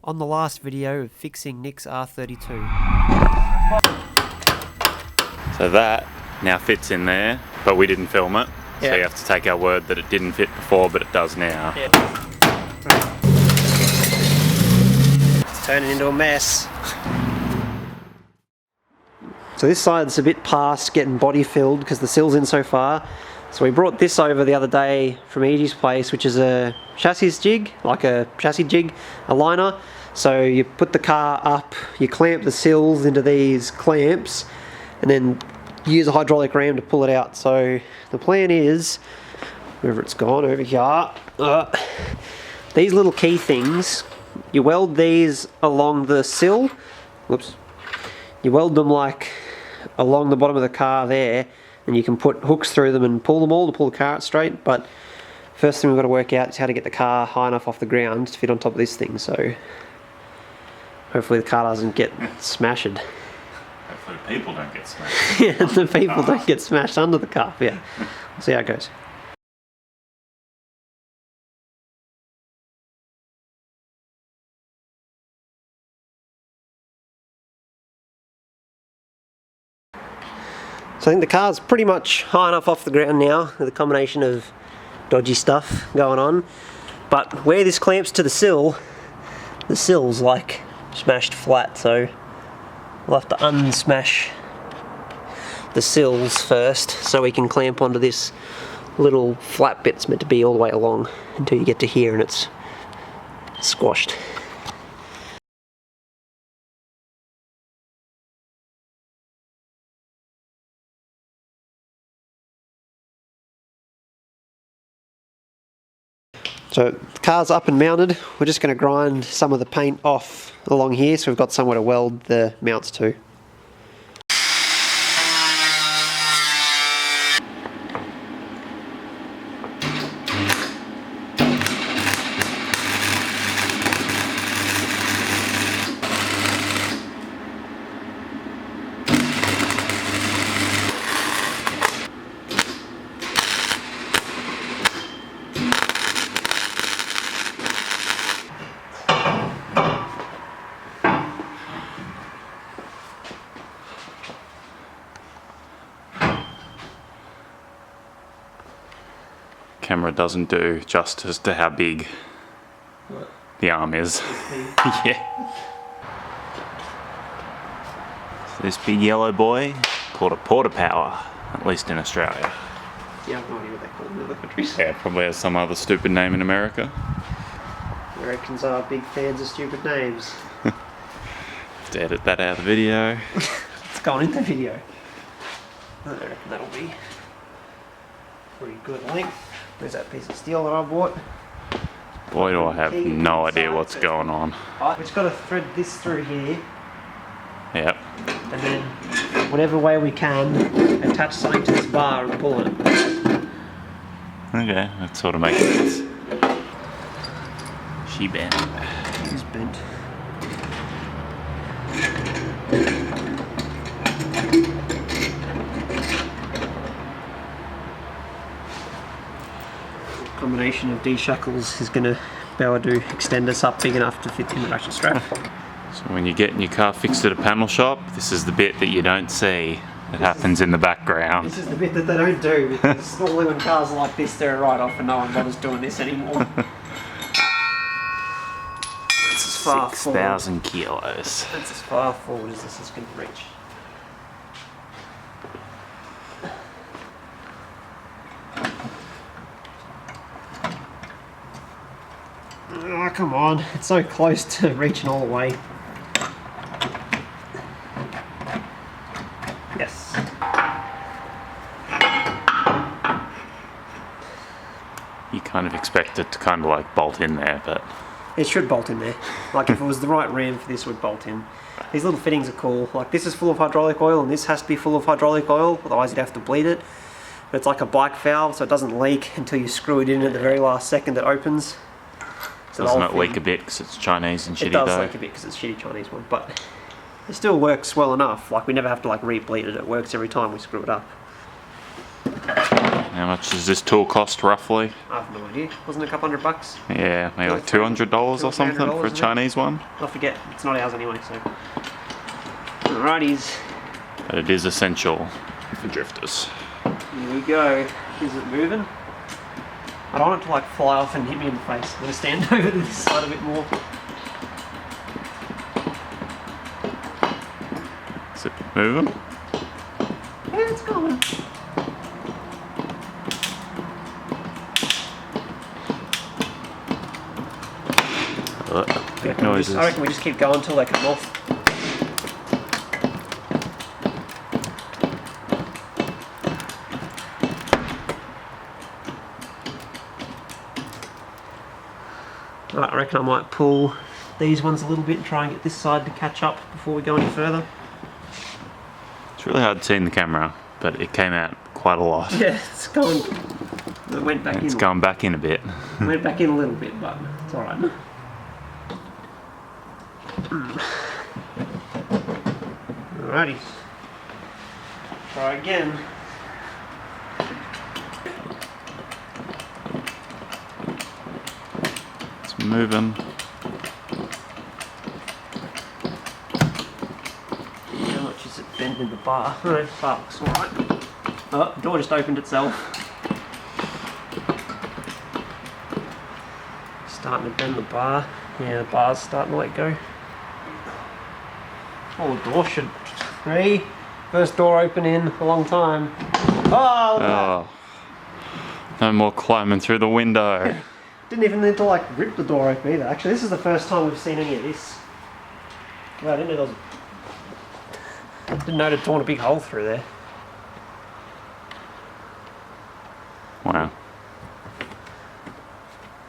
On the last video of fixing Nick's R32. So that now fits in there, but we didn't film it. Yeah. So you have to take our word that it didn't fit before, but it does now. Yeah. It's turning into a mess. So this side's a bit past getting body filled because the sill's in so far. So we brought this over the other day from Edie's place, which is a chassis jig, like a chassis jig, a liner. So you put the car up, you clamp the sills into these clamps, and then use a hydraulic ram to pull it out. So the plan is, wherever it's gone, over here, these little key things, you weld these along the sill, whoops, you weld them like along the bottom of the car there, and you can put hooks through them and pull them all to pull the car out straight. But first thing we've got to work out is how to get the car high enough off the ground to fit on top of this thing. So hopefully the car doesn't get smashed. Hopefully people don't get smashed. Yeah, the people don't get smashed under the car. Yeah, we'll see how it goes. So I think the car's pretty much high enough off the ground now with a combination of dodgy stuff going on. But where this clamps to the sill's like smashed flat, so we'll have to unsmash the sills first so we can clamp onto this little flat bit's meant to be all the way along until you get to here and it's squashed. So the car's up and mounted. We're just going to grind some of the paint off along here so we've got somewhere to weld the mounts to. Camera doesn't do justice to how big the arm is. Yeah. So this big yellow boy, called a porta power, at least in Australia. Yeah, I have no idea what they call it in other countries. Yeah, probably has some other stupid name in America. Americans are big fans of stupid names. Have to edit that out of the video. It's gone into video. I reckon that'll be pretty good length. Where's that piece of steel that I bought? Boy, do I have no idea what's going on. We've just got to thread this through here. Yep. And then, whatever way we can, attach something to this bar and pull it. Okay, that sort of makes sense. She bent. She's bent. Combination of D-shackles is going to be able to extend us up big enough to fit in the ratchet strap. So when you're getting your car fixed at a panel shop, this is the bit that you don't see. It happens in the background. This is the bit that they don't do, because normally when cars are like this, they're a write-off and no one bothers doing this anymore. It's as far 6,000 kilos. That's as far forward as this is going to reach. Oh, come on. It's so close to reaching all the way. Yes. You kind of expect it to kind of like bolt in there, but... It should bolt in there. Like if it was the right ram for this, it would bolt in. These little fittings are cool. Like this is full of hydraulic oil and this has to be full of hydraulic oil, otherwise you'd have to bleed it. But it's like a bike valve, so it doesn't leak until you screw it in at the very last second it opens. So doesn't it leak a bit because it's Chinese and shitty though? It does though? leak a bit because it's shitty Chinese one, but it still works well enough. Like we never have to like re-bleed it. It works every time we screw it up. How much does this tool cost roughly? I have no idea. Wasn't it a couple $100? Yeah, maybe like $200 or something for a Chinese one. I forget. It's not ours anyway, so. Alrighties. But it is essential for drifters. Here we go. Is it moving? I don't want it to like fly off and hit me in the face. I'm going to stand over to this side a bit more. Is it moving? Yeah, it's going. Big noises. I reckon we just keep going until they come off. Right, I reckon I might pull these ones a little bit and try and get this side to catch up before we go any further. It's really hard to see in the camera, but it came out quite a lot. Yeah, it's going. It went back in. It's going back in a bit. It went back in a little bit, but it's alright. Alrighty. Try again. It's moving. How much is it bending the bar? No, bar looks alright. Oh, the door just opened itself. Starting to bend the bar. Yeah, the bar's starting to let go. Oh, the door should. First door open in a long time. Oh, look at Oh, no more climbing through the window. that. Didn't even need to like rip the door open either. Actually, this is the first time we've seen any of this. Well, I didn't know there was. Didn't know they'd torn a big hole through there. Wow.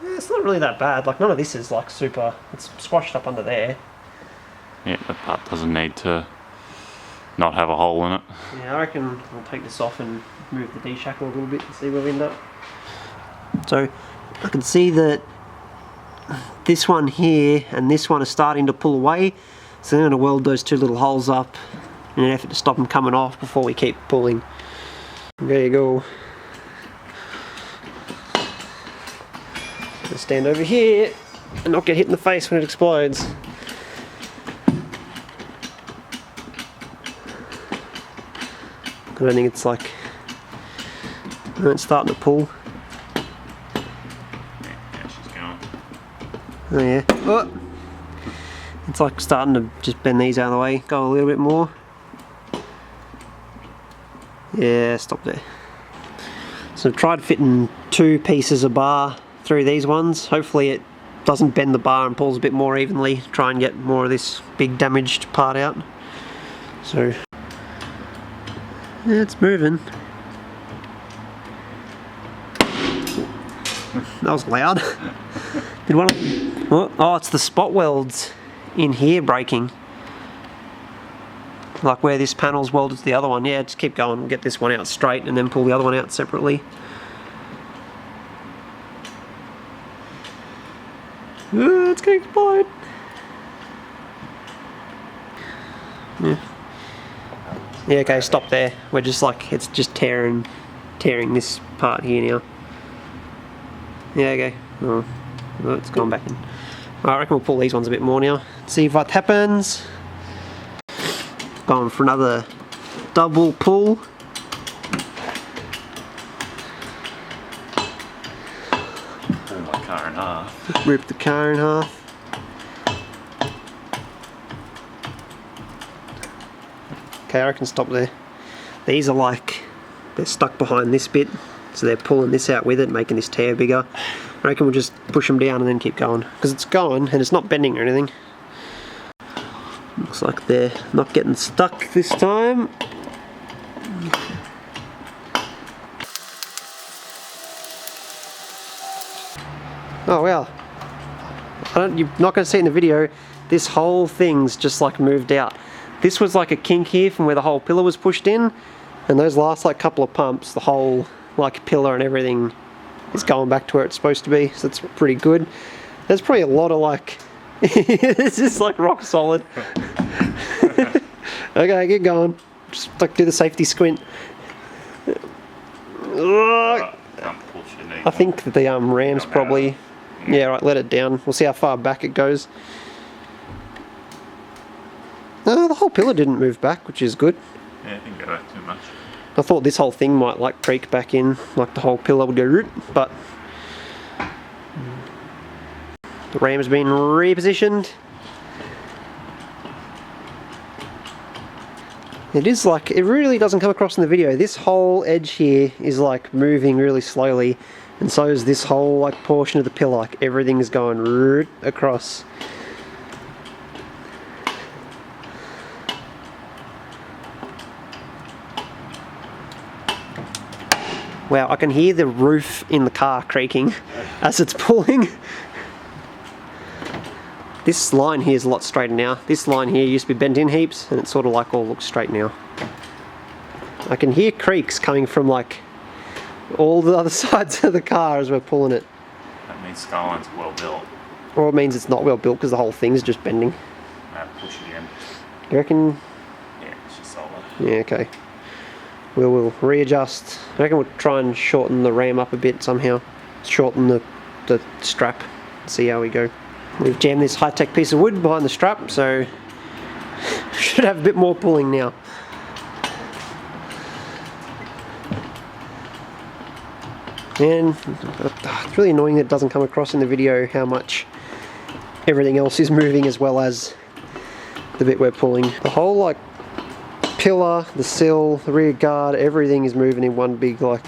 Yeah, it's not really that bad. Like none of this is like super. It's squashed up under there. Yeah, that part doesn't need to not have a hole in it. Yeah, I reckon I'll take this off and move the D-shackle a little bit and see where we end up. So I can see that this one here and this one are starting to pull away. So I'm going to weld those two little holes up in an effort to stop them coming off before we keep pulling. There you go. Gonna stand over here and not get hit in the face when it explodes. I don't think it's like, it's starting to pull. Yeah, she's going. Oh yeah. Oh. It's like starting to just bend these out of the way, go a little bit more. Yeah, stop there. So I've tried fitting 2 pieces of bar through these ones. Hopefully it doesn't bend the bar and pulls a bit more evenly. Try and get more of this big damaged part out. So yeah, it's moving. That was loud. Did one of them, oh, it's the spot welds in here breaking. Like where this panel's welded to the other one. Yeah, just keep going. We'll get this one out straight and then pull the other one out separately. It's going to explode. Yeah. Yeah, okay, stop there. We're just like, it's just tearing this part here now. Yeah, okay. Oh, it's gone back in. I reckon we'll pull these ones a bit more now. See what happens. Going for another double pull. Pull my car in half. Rip the car in half. Okay, I reckon stop there. These are like, they're stuck behind this bit, so they're pulling this out with it, making this tear bigger. I reckon we'll just push them down and then keep going, because it's going and it's not bending or anything. Looks like they're not getting stuck this time. Oh wow. You're not going to see it in the video, this whole thing's just like moved out. This was like a kink here from where the whole pillar was pushed in, and those last like couple of pumps, the whole like pillar and everything is going back to where it's supposed to be, so that's pretty good. There's probably a lot of like, this is like rock solid. Okay, get going. Just like do the safety squint. Can't push it anymore. I think the ram's probably... Yeah, right, let it down. We'll see how far back it goes. No, the whole pillar didn't move back, which is good. Yeah, it didn't go back too much. I thought this whole thing might like creak back in, like the whole pillar would go root, but the ram's been repositioned. It is like, it really doesn't come across in the video. This whole edge here is like moving really slowly, and so is this whole like portion of the pillar. Like everything is going root across. Wow, I can hear the roof in the car creaking as it's pulling. This line here is a lot straighter now. This line here used to be bent in heaps, and it sort of like all looks straight now. I can hear creaks coming from like all the other sides of the car as we're pulling it. That means Skyline's well built. Or it means it's not well built because the whole thing's just bending. Push it in. You reckon? Yeah, it's just solid. Yeah, okay. We'll readjust. I reckon we'll try and shorten the ram up a bit somehow. Shorten the strap. See how we go. We've jammed this high-tech piece of wood behind the strap, so should have a bit more pulling now. And it's really annoying that it doesn't come across in the video how much everything else is moving as well as the bit we're pulling. The whole like pillar, the sill, the rear guard, everything is moving in one big like...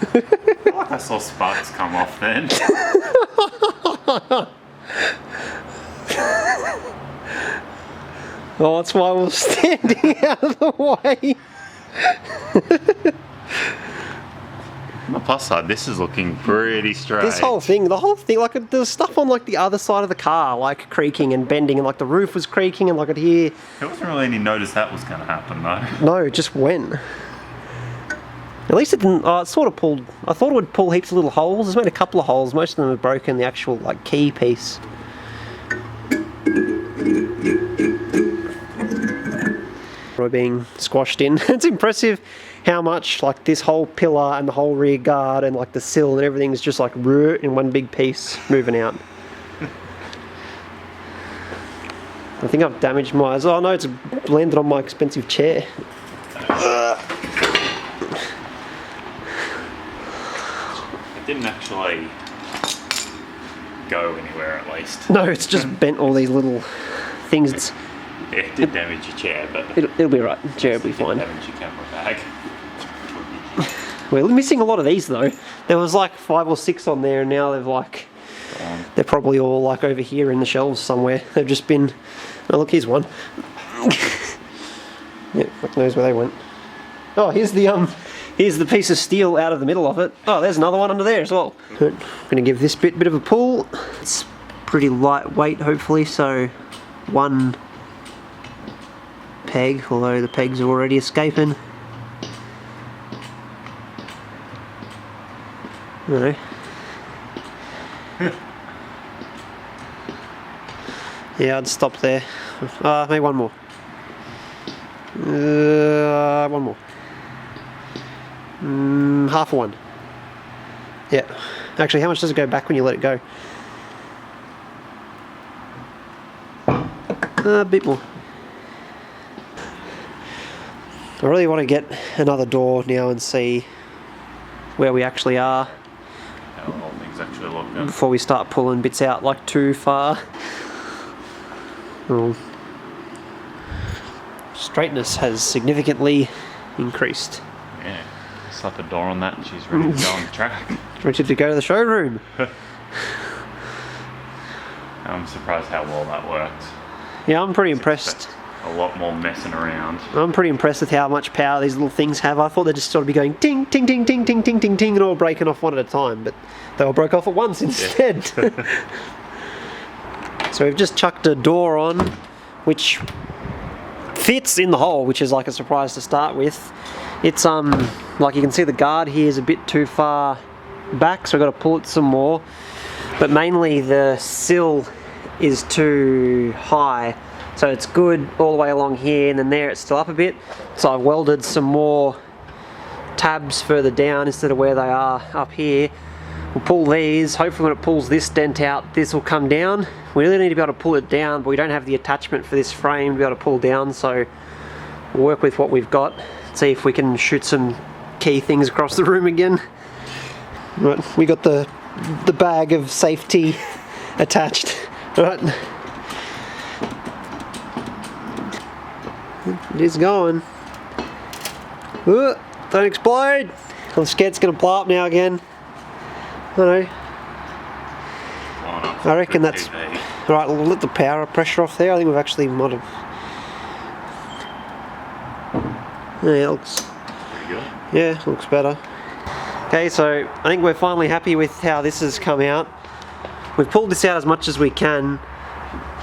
I feel like I saw sparks come off then. Oh, that's why we're standing out of the way. On the plus side, this is looking pretty straight. This whole thing, like the stuff on like the other side of the car, like creaking and bending, and like the roof was creaking, and like I could hear. There wasn't really any notice that was going to happen though. No, it just went. At least it didn't. It sort of pulled. I thought it would pull heaps of little holes. It's made a couple of holes. Most of them have broken the actual like key piece. We're being squashed in. It's impressive how much like this whole pillar and the whole rear guard and like the sill and everything's just like in one big piece moving out. I think I've damaged my... Oh no, it's landed on my expensive chair. It didn't actually go anywhere at least. No, it's just bent all these little things. Yeah, it did damage your chair, but It'll be right. The chair will be fine. damage your camera bag. We're missing a lot of these though. There was like 5 or 6 on there, and now they've like... They're probably all like over here in the shelves somewhere. They've just been... Oh look, here's one. Yeah, fuck knows where they went. Oh, here's the piece of steel out of the middle of it. Oh, there's another one under there as well. I'm going to give this bit of a pull. It's pretty lightweight, hopefully, so one peg, although the pegs are already escaping. No. Yeah, I'd stop there. Maybe one more. One more. Half a one. Yeah. Actually, how much does it go back when you let it go? A bit more. I really want to get another door now and see where we actually are How the whole thing's actually locked up. before we start pulling bits out like too far. Oh. Straightness has significantly increased. Yeah. Slap a door on that and she's ready to go on the track. Ready to go to the showroom. I'm surprised how well that worked. Yeah, I'm pretty impressed. A lot more messing around. I'm pretty impressed with how much power these little things have. I thought they'd just sort of be going ting, ting, ting, ting, ting, ting, ting, ting, and all breaking off one at a time, but they all broke off at once instead. So we've just chucked a door on, which fits in the hole, which is like a surprise to start with. It's like you can see the guard here is a bit too far back, so I've got to pull it some more. But mainly the sill is too high, so it's good all the way along here, and then there it's still up a bit. So I've welded some more tabs further down instead of where they are up here. We'll pull these. Hopefully when it pulls this dent out, this will come down. We really need to be able to pull it down, but we don't have the attachment for this frame to be able to pull down, so we'll work with what we've got. See if we can shoot some key things across the room again. Right, we got the bag of safety attached. Right. It is going. Don't explode! I'm scared it's going to blow up now again. I don't know. I reckon that's... Right, we'll let the power pressure off there. I think we've actually might have... Yeah, it looks... Yeah, looks better. Okay, so I think we're finally happy with how this has come out. We've pulled this out as much as we can.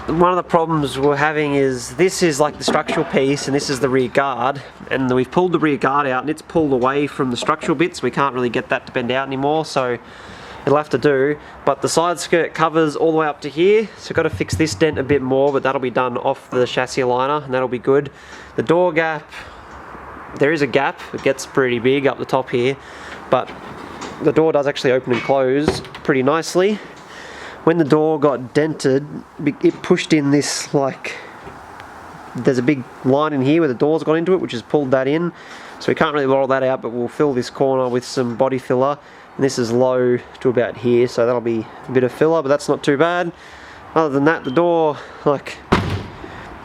One of the problems we're having is this is like the structural piece and this is the rear guard, and we've pulled the rear guard out and it's pulled away from the structural bits. We can't really get that to bend out anymore, so it'll have to do. But the side skirt covers all the way up to here, so we've got to fix this dent a bit more, but that'll be done off the chassis liner and that'll be good. The door gap, there is a gap, it gets pretty big up the top here, but the door does actually open and close pretty nicely. When the door got dented, it pushed in this, like, there's a big line in here where the door's got into it, which has pulled that in. So we can't really roll that out, but we'll fill this corner with some body filler. And this is low to about here, so that'll be a bit of filler, but that's not too bad. Other than that, the door, like,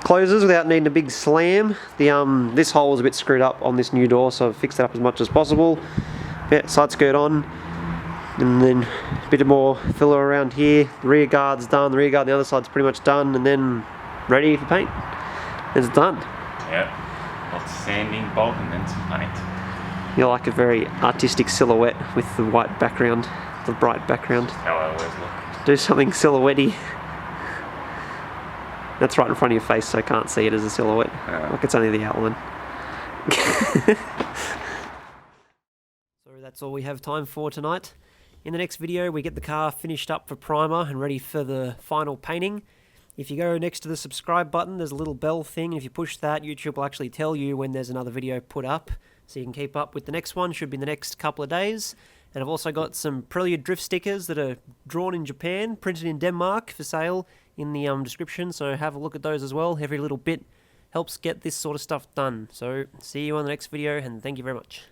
closes without needing a big slam. This hole is a bit screwed up on this new door, so I've fixed it up as much as possible. Yeah, side skirt on. And then a bit more filler around here. The rear guard's done, the rear guard on the other side's pretty much done, and then ready for paint. It's done. Yeah, lots of sanding, bulk, and then some paint. You're like a very artistic silhouette with the white background, the bright background. How I always look. Do something silhouette-y. That's right in front of your face, so I can't see it as a silhouette. Like it's only the outline. So that's all we have time for tonight. In the next video, we get the car finished up for primer and ready for the final painting. If you go next to the subscribe button, there's a little bell thing. If you push that, YouTube will actually tell you when there's another video put up, so you can keep up with the next one. Should be in the next couple of days. And I've also got some Prelude drift stickers that are drawn in Japan, printed in Denmark for sale in the description, so have a look at those as well. Every little bit helps get this sort of stuff done. So see you on the next video, and thank you very much.